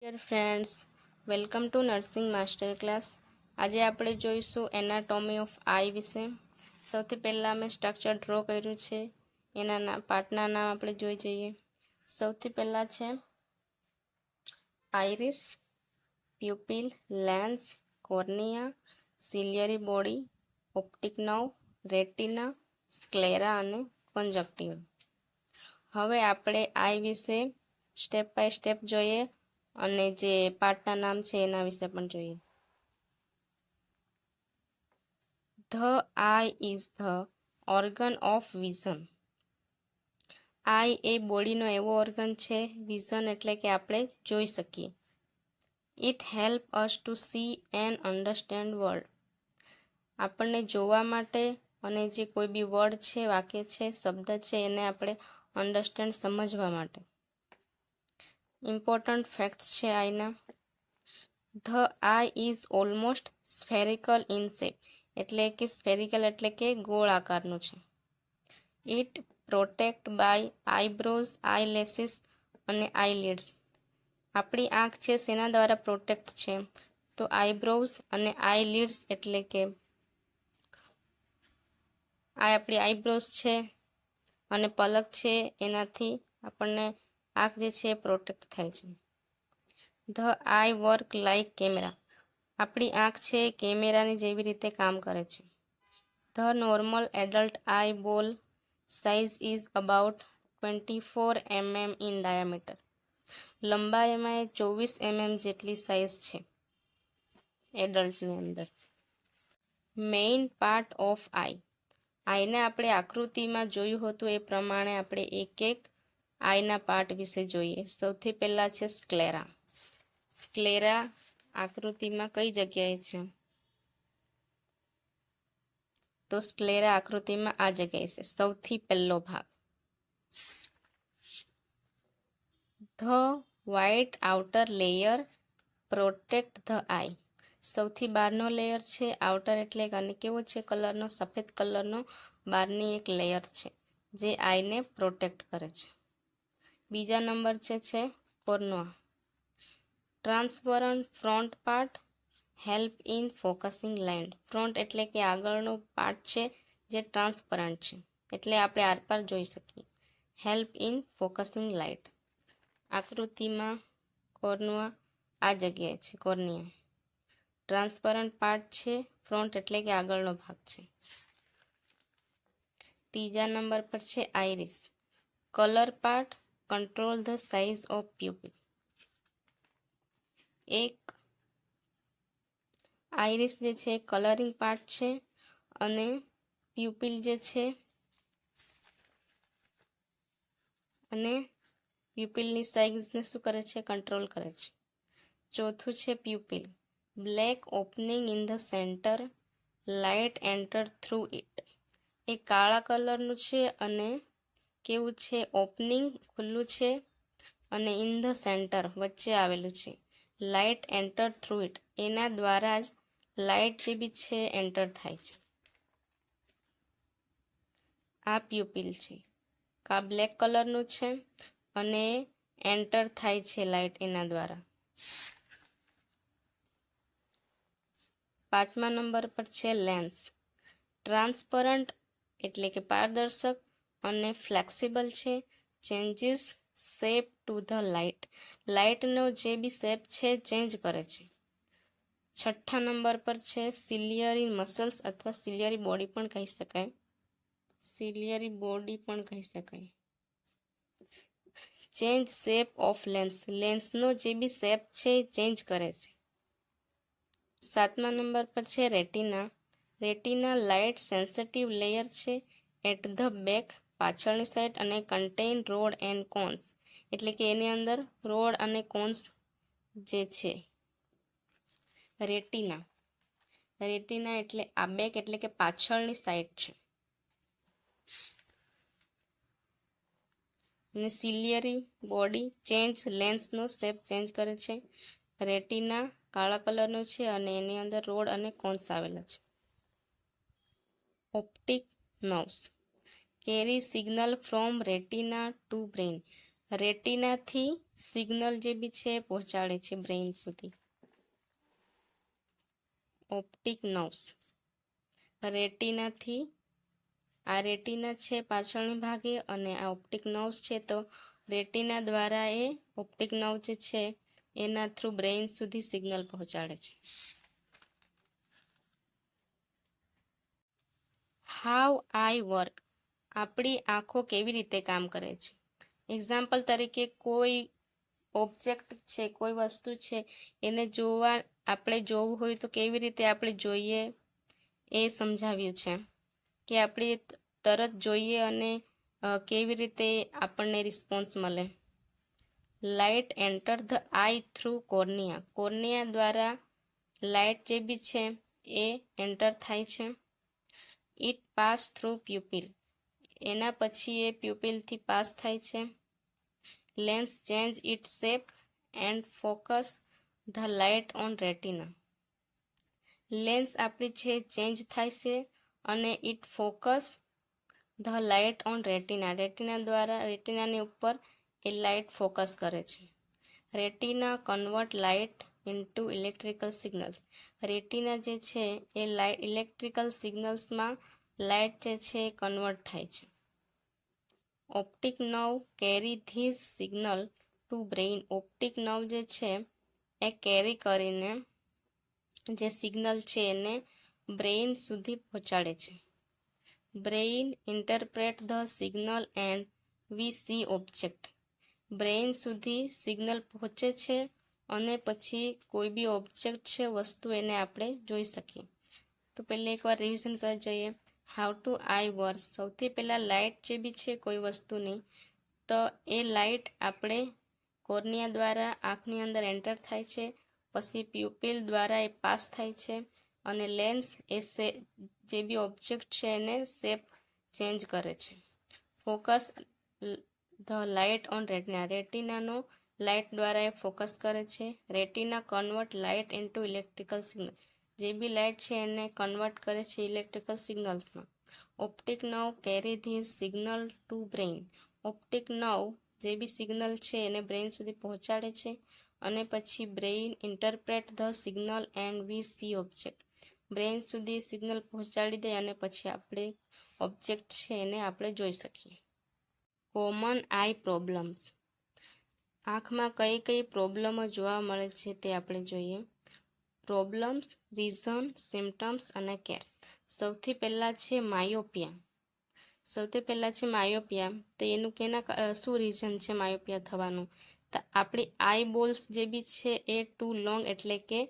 Dear friends, welcome to nursing master class. આજે આપણે જોઈશું એનાટોમી ઓફ આઈ વિશે. સૌથી પહેલાં મેં સ્ટ્રક્ચર ડ્રો કર્યું છે, એના પાર્ટના નામ આપણે જોઈ જઈએ. સૌથી પહેલાં છે iris, pupil, lens, cornea, ciliary body, optic nerve, retina, sclera અને કોન્જક્ટિવા. હવે આપણે આઈ વિશે સ્ટેપ બાય સ્ટેપ જોઈએ અને જે પાર્ટના નામ છે એના વિશે પણ જોઈએ. The eye is the organ of vision. Eye એ બોડીનો એવો ઓર્ગન છે, વિઝન એટલે કે આપણે જોઈ શકીએ. It help us to see and understand world. આપણને જોવા માટે અને જે કોઈ બી વર્ડ છે, વાક્ય છે, શબ્દ છે એને આપણે અન્ડરસ્ટેન્ડ સમજવા માટે. ઇમ્પોર્ટન્ટ ફેક્ટ્સ છે આઈના. The eye is almost spherical in shape, એટલે કે સ્ફેરિકલ એટલે કે ગોળ આકારનું છે. It protect by eyebrows, eyelashes અને આઈલિડ્સ. આપણી આંખ છે શેના દ્વારા પ્રોટેક્ટ છે? તો આઈબ્રોઝ અને આઈલિડ્સ એટલે કે આ આપણી આઈબ્રોઝ છે અને પલક છે, એનાથી આપણને આંખ જે છે એ પ્રોટેક્ટ થાય છે. The I work like camera. આપણી આંખ છે કેમેરાની જેવી રીતે કામ કરે છે. ધ નોર્મલ એડલ્ટ આઈ બોલ size is about 24 mm in diameter. લંબાઈમાં 24 mm જેટલી સાઇઝ છે એડલ્ટની અંદર. મેઇન પાર્ટ ઓફ આઈ. આઈને આપણે આકૃતિમાં જોયું હતું એ પ્રમાણે આપણે એક એક આઈના પાર્ટ વિશે જોઈએ. સૌથી પહેલાં છે સ્ક્લેરા. સ્ક્લેરા આકૃતિમાં કઈ જગ્યાએ છે? તો સ્ક્લેરા આકૃતિમાં આ જગ્યાએ છે, સૌથી પહેલો ભાગ. The white outer layer protect the eye. સૌથી બહારનો લેયર છે આઉટર, એટલે અને કેવો છે કલરનો? સફેદ કલરનો બહારની એક લેયર છે જે આઈને પ્રોટેક્ટ કરે છે. બીજા નંબર છે cornea. Transparent front part help in focusing line. Front એટલે કે આગળનો પાર્ટ છે જે ટ્રાન્સપરન્ટ છે, એટલે આપણે આરપાર જોઈ શકીએ. Help in focusing light. આકૃતિમાં કોર્નિયા આ જગ્યાએ છે, કોર્નિયા. ટ્રાન્સપરન્ટ પાર્ટ છે, ફ્રન્ટ એટલે કે આગળનો ભાગ છે. ત્રીજા નંબર પર છે iris. Colour part control the size of pupil. એક આઇરિસ જે છે કલરિંગ પાર્ટ છે અને પ્યુપિલ જે છે અને પ્યુપિલની સાઇઝને શું કરે છે? કંટ્રોલ કરે છે. ચોથું છે pupil. Black opening in the center, light enter through it. એ કાળા કલરનું છે અને કેવું છે? ઓપનિંગ ખુલ્લું છે અને ઇન ધ સેન્ટર વચ્ચે આવેલું છે. લાઇટ એન્ટર થ્રુ ઇટ, એના દ્વારા જ લાઇટ જે બી છે એન્ટર થાય છે. આ પ્યુપિલ છે, આ બ્લેક કલરનું છે અને એન્ટર થાય છે લાઇટ એના દ્વારા. પાંચમા નંબર પર છે લેન્સ. ટ્રાન્સપરન્ટ એટલે કે પારદર્શક અને ફ્લેક્સિબલ છે. Changes shape to the light. લાઇટનો જે બી શેપ છે ચેન્જ કરે છે. છઠ્ઠા નંબર પર છે સિલિયરી મસલ્સ અથવા સિલિયરી બોડી પણ કહી શકાય. સિલિયરી બોડી પણ કહી શકાય. Change shape of lens. લેન્સનો જે બી શેપ છે એ ચેન્જ કરે છે. સાતમા નંબર પર છે retina. Retina light sensitive layer છે એટ ધ બેક, પાછળની સાઈડ, અને કન્ટેઇન રોડ એન્ડ કોન્સ. એટલે કે એની અંદર રોડ અને કોન્સ જે છે. રેટિના. રેટિના એટલે આ બેક એટલે કે પાછળની સાઈડ છે. અને સિલિયરી બોડી ચેન્જ લેન્સનો શેપ ચેન્જ કરે છે. રેટિના કાળા કલરનો છે અને એની અંદર રોડ અને કોન્સ આવેલા છે. Optic nerves carry signal from retina to brain. રેટિનાથી સિગ્નલ જે બી છે પહોંચાડે છે બ્રેઇન સુધી. ઓપ્ટિક નર્વ્સ રેટિનાથી, આ રેટિના છે પાછળની ભાગે અને આ ઓપ્ટિક નર્વ્સ છે, તો રેટિના દ્વારા એ ઓપ્ટિક નર્વ જે છે એના થ્રુ બ્રેઇન સુધી સિગ્નલ પહોંચાડે છે. હાઉ આઈ વર્ક, આપણી આંખો કેવી રીતે કામ કરે છે. એક્ઝામ્પલ તરીકે કોઈ ઓબ્જેક્ટ છે, કોઈ વસ્તુ છે, એને આપણે જોવું હોય તો કેવી રીતે આપણે જોઈએ એ સમજાવ્યું છે કે આપણે તરત જોઈએ અને કેવી રીતે આપણને રિસ્પોન્સ મળે. Light enter the I through cornea, cornea દ્વારા લાઇટ જે બી છે એ એન્ટર થાય છે. ઇટ પાસ થ્રુ પ્યુપિલ, એના પછી એ પ્યુપિલથી પાસ થાય છે. Lens change it shape and focus the light on retina, lens આપણી છે ચેન્જ થાય છે અને it focus the light on retina, retina દ્વારા રેટિનાની ઉપર એ લાઇટ ફોકસ કરે છે. Retina convert light into electrical signals, retina જે છે એ ઇલેક્ટ્રિકલ સિગ્નલ્સમાં લાઇટ જે છે એ કન્વર્ટ થાય છે. Optic nerve carry this signal to brain, optic nerve જે છે એ કેરી કરીને જે સિગ્નલ છે એને બ્રેઇન સુધી પહોંચાડે છે. Brain interpret the signal and we C object, brain સુધી સિગ્નલ પહોંચે છે અને પછી કોઈ બી ઓબ્જેક્ટ છે, વસ્તુ, એને આપણે જોઈ શકીએ. તો પહેલાં એકવાર રિવિઝન કરી જોઈએ. હાઉ ટુ આઈ વર્ક્સ, સૌથી પહેલાં લાઇટ જે બી છે કોઈ વસ્તુની, તો એ લાઇટ આપણે કોર્નિયા દ્વારા આંખની અંદર એન્ટર થાય છે, પછી પ્યુપિલ દ્વારા એ પાસ થાય છે અને લેન્સ એ જે બી ઓબ્જેક્ટ છે એને શેપ ચેન્જ કરે છે. Focus the light on retina, રેટિનાનો લાઇટ દ્વારા એ ફોકસ કરે છે. Retina convert light into electrical signal, જે બી લાઇટ છે એને કન્વર્ટ કરે છે ઇલેક્ટ્રિકલ સિગ્નલ્સમાં. Optic nerve carry this signal to brain, optic nerve જે બી સિગ્નલ છે એને બ્રેઇન સુધી પહોંચાડે છે અને પછી brain interpret the signal and we C object, brain સુધી સિગ્નલ પહોંચાડી દે અને પછી આપણે ઓબ્જેક્ટ છે એને આપણે જોઈ શકીએ. કોમન આઈ પ્રોબ્લેમ્સ, આંખમાં કઈ કઈ પ્રોબ્લેમો જોવા મળે છે તે આપણે જોઈએ. પ્રોબ્લેમ્સ, રીઝન, સિમ્ટમ્સ અને કેર. સૌથી પહેલાં છે માયોપિયા, તો એનું શું રીઝન છે માયોપિયા થવાનું, તો આપણી આઈ બોલ્સ જે બી છે એ ટુ લોંગ, એટલે કે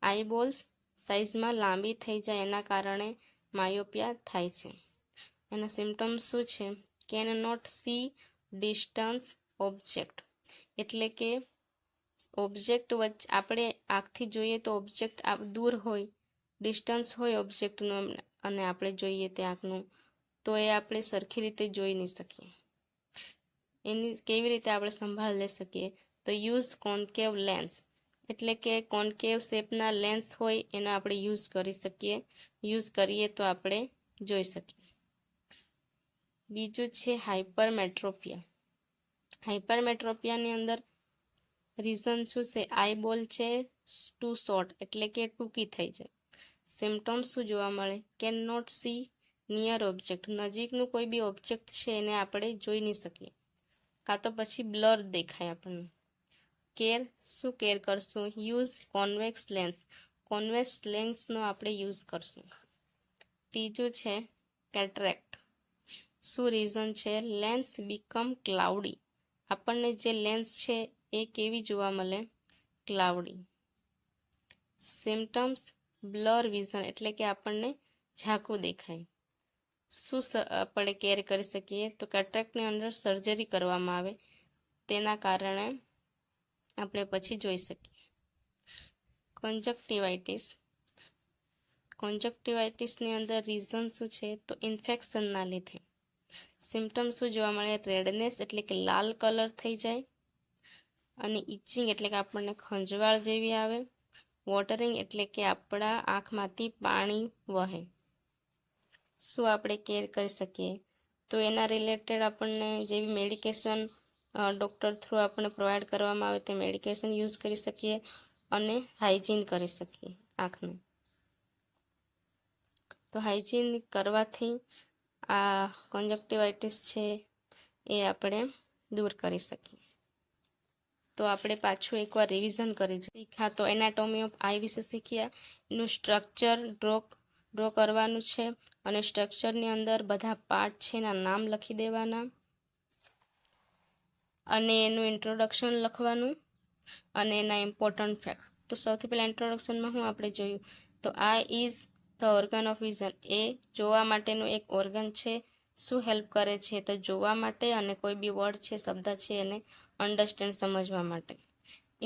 આઈ બોલ્સ સાઇઝમાં લાંબી થઈ જાય, એના કારણે માયોપિયા થાય છે. એના સિમ્ટમ્સ શું છે, can not see distance object, એટલે કે ઓબ્જેક્ટ વચ્ચે આપણે આંખથી જોઈએ તો ઓબ્જેક્ટ દૂર હોય, ડિસ્ટન્સ હોય ઓબ્જેક્ટનું અને આપણે જોઈએ તે આંખનું, તો એ આપણે સરખી રીતે જોઈ નહીં શકીએ. એની કેવી રીતે આપણે સંભાળ લઈ શકીએ, તો યુઝ કોન્કેવ લેન્સ, એટલે કે કોન્કેવ શેપના લેન્સ હોય એનો આપણે યુઝ કરીએ તો આપણે જોઈ શકીએ. બીજું છે હાઇપરમેટ્રોપિયા, હાઇપરમેટ્રોપિયાની અંદર રીઝન શું છે, આઈબોલ છે ટુ શોર્ટ, એટલે કે ટૂંકી થઈ જાય. સિમ્ટમ્સ શું જોવા મળે, can not see near object, નજીકનું કોઈ બી ઓબ્જેક્ટ છે એને આપણે જોઈ નહીં શકીએ, કાં તો પછી બ્લર દેખાય આપણને. કેર, શું કેર કરશું, યુઝ કોન્વેક્સ લેન્સ, કોન્વેક્સ લેન્સનો આપણે યુઝ કરશું. ત્રીજું છે કેટરેક્ટ, શું રીઝન છે, લેન્સ બીકમ ક્લાઉડી, આપણને જે લેન્સ છે એ કેવી જોવા મળે, ક્લાઉડી. સિમ્ટમ્સ, બ્લર વિઝન, એટલે કે આપણને ઝાંખું દેખાય. શું આપણે કેર કરી શકીએ, તો કેટરેક્ટની અંદર સર્જરી કરવામાં આવે, તેના કારણે આપણે પછી જોઈ શકીએ. કોન્જક્ટિવાઇટિસની અંદર રીઝન શું છે, તો ઇન્ફેક્શનના લીધે. સિમ્ટમ્સ શું જોવા મળે, રેડનેસ, એટલે કે લાલ કલર થઈ જાય, અને ઇચિંગ, એટલે કે આપણને ખંજવાળ જેવી આવે. વોટરિંગ, એટલે કે આપણા આંખમાંથી પાણી વહે. શું આપણે કેર કરી શકીએ, તો એના રિલેટેડ આપણને જેવી મેડિકેશન ડૉક્ટર થ્રુ આપણને પ્રોવાઈડ કરવામાં આવે તે મેડિકેશન યુઝ કરી શકીએ અને હાઇજીન કરી શકીએ આંખનું. તો હાઇજીન કરવાથી આ કોન્જક્ટિવાઇટિસ છે એ આપણે દૂર કરી શકીએ. તો આપણે પાછું એકવાર રિવિઝન કરી શીખ્યા. તો એનાટોમી ઓફ આઈ વિશે શીખ્યા, એનું સ્ટ્રક્ચર ડ્રો કરવાનું છે અને સ્ટ્રક્ચરની અંદર બધા પાર્ટ છે એના નામ લખી દેવાના અને એનું ઇન્ટ્રોડક્શન લખવાનું અને એના ઇમ્પોર્ટન્ટ ફેક્ટ. તો સૌથી પહેલાં ઇન્ટ્રોડક્શનમાં હું આપણે જોયું તો eye is the organ of vision. એ જોવા માટેનું એક ઓર્ગન છે. શું હેલ્પ કરે છે? તો જોવા માટે અને કોઈ બી વર્ડ છે, શબ્દ છે એને અન્ડરસ્ટેન્ડ સમજવા માટે.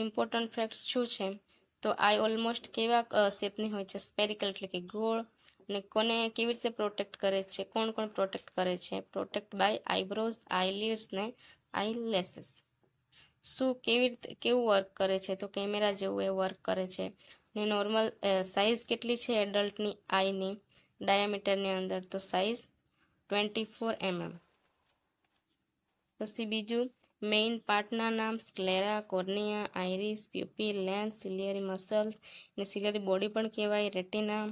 ઇમ્પોર્ટન્ટ ફેક્ટ્સ શું છે? તો આઈ ઓલમોસ્ટ કેવા શેપની હોય છે? સ્પેરિકલ એટલે કે ગોળ. અને કોને કેવી રીતે પ્રોટેક્ટ કરે છે? કોણ પ્રોટેક્ટ કરે છે? પ્રોટેક્ટ બાય આઈબ્રોઝ, આઈલિડ્સ ને આઈલેસીસ. શું કેવું વર્ક કરે છે? તો કેમેરા જેવું એ વર્ક કરે છે. ને નોર્મલ સાઇઝ કેટલી છે એડલ્ટની આઈની ડાયામીટરની અંદર? તો સાઇઝ 24 mm. પછી બીજું મેઇન પાર્ટના નામ sclera, cornea, iris, pupil, lens, ciliary muscle ને સિલિયરી બોડી પણ કહેવાય, રેટિના.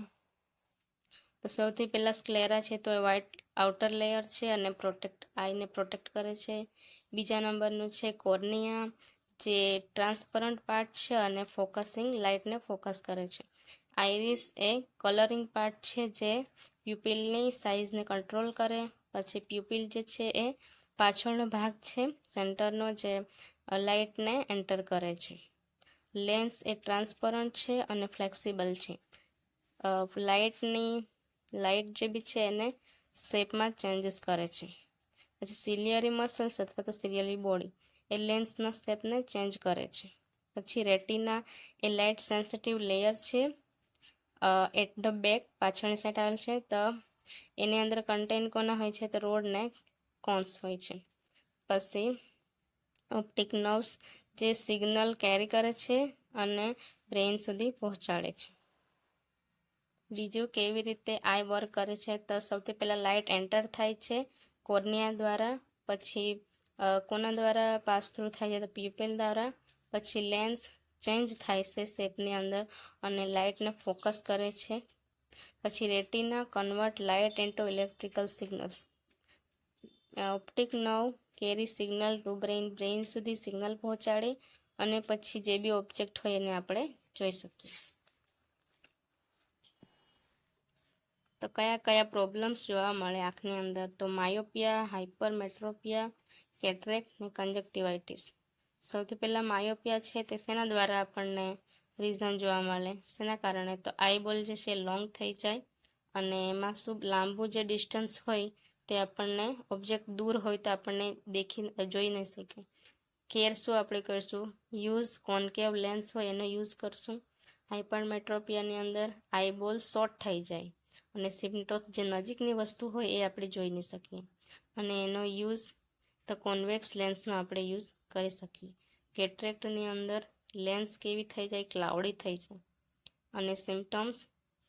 તો સૌથી પહેલાં સ્ક્લેરા છે તો એ વ્હાઇટ આઉટર લેયર છે અને આઈને પ્રોટેક્ટ કરે છે. બીજા નંબરનું છે કોર્નિયા, જે ટ્રાન્સપરન્ટ પાર્ટ છે અને ફોકસિંગ લાઇટને ફોકસ કરે છે. આઇરિસ એ કલરિંગ પાર્ટ છે જે પ્યુપિલની સાઇઝને કંટ્રોલ કરે. પછી પ્યુપિલ જે છે એ પાછળનો ભાગ છે સેન્ટરનો, જે લાઇટને એન્ટર કરે છે. લેન્સ એ ટ્રાન્સપરન્ટ છે અને ફ્લેક્સિબલ છે. લાઇટ જે બી છે એને શેપમાં ચેન્જીસ કરે છે. પછી સિલિયરી મસલ્સ અથવા તો સિલિયરી બોડી એ લેન્સના શેપને ચેન્જ કરે છે. પછી રેટિના એ લાઇટ સેન્સિટિવ લેયર છે એટ ધ બેક, પાછળની સાઈડ આવેલ છે. તો એની અંદર કન્ટેન કોના હોય છે? તો રોડ ને કોન્સ હોય છે. પછી ઓપ્ટિક નર્વ્સ જે સિગ્નલ કેરી કરે છે અને બ્રેઇન સુધી પહોંચાડે છે. બીજું કેવી રીતે આઈ વર્ક કરે છે? તો સૌથી પહેલાં લાઇટ એન્ટર થાય છે કોર્નિયા દ્વારા, પછી કોના દ્વારા પાસ થ્રુ થાય છે? તો પ્યુપિલ દ્વારા. પછી લેન્સ ચેન્જ થાય છે શેપની અંદર અને લાઇટને ફોકસ કરે છે. પછી retina convert light into electrical signals. Optic nerve carry signal to brain સુધી સિગ્નલ પહોંચાડે અને પછી જે બી ઓબ્જેક્ટ હોય એને આપણે જોઈ શકીએ. તો કયા પ્રોબ્લેમ્સ જોવા મળે આંખની અંદર? તો માયોપિયા, હાઇપરમેટ્રોપિયા, કેટરેક્ટ ને કન્જક્ટિવાઇટિસ. સૌથી પહેલાં માયોપિયા છે તે શેના દ્વારા આપણને રીઝન જોવા મળે? શેના કારણે? તો આઈબોલ જે છે લોંગ થઈ જાય અને એમાં શું લાંબુ જે ડિસ્ટન્સ હોય તે આપણને ઓબ્જેક્ટ દૂર હોય તો આપણને જોઈ નહીં શકે. કેર શું આપણે કરશું? યુઝ કોન્કેવ લેન્સ હોય એનો યુઝ કરશું. હાઇપરમેટ્રોપિયાની અંદર આઈબોલ શોર્ટ થઈ જાય અને સિમ્ટોમ જે નજીકની વસ્તુ હોય એ આપણે જોઈ નહીં શકીએ અને એનો યુઝ તો કોન્વેક્સ લેન્સનો આપણે યુઝ કરી શકીએ. કેટરેક્ટની અંદર લેન્સ કેવી થઈ જાય? ક્લાઉડી થઈ જાય અને સિમ્ટમ્સ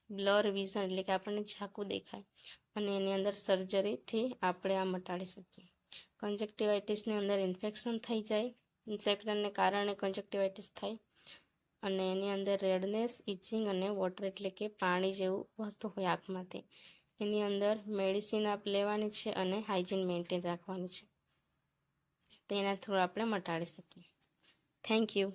બ્લર વિઝન એટલે કે આપણને ઝાંખું દેખાય અને એની અંદર સર્જરીથી આપણે આ મટાડી શકીએ. કન્જક્ટિવાઇટિસની અંદર ઇન્ફેક્શન થઈ જાય, ઇન્ફેક્શનને કારણે કન્જક્ટિવાઇટિસ થાય અને એની અંદર રેડનેસ, ઇચિંગ અને વોટર એટલે કે પાણી જેવું વહેતું હોય આંખમાંથી. એની અંદર મેડિસિન લેવાની છે અને હાઇજીન મેન્ટેન રાખવાની છે. તેના થ્રુ આપણે મટાડી શકીએ. Thank you.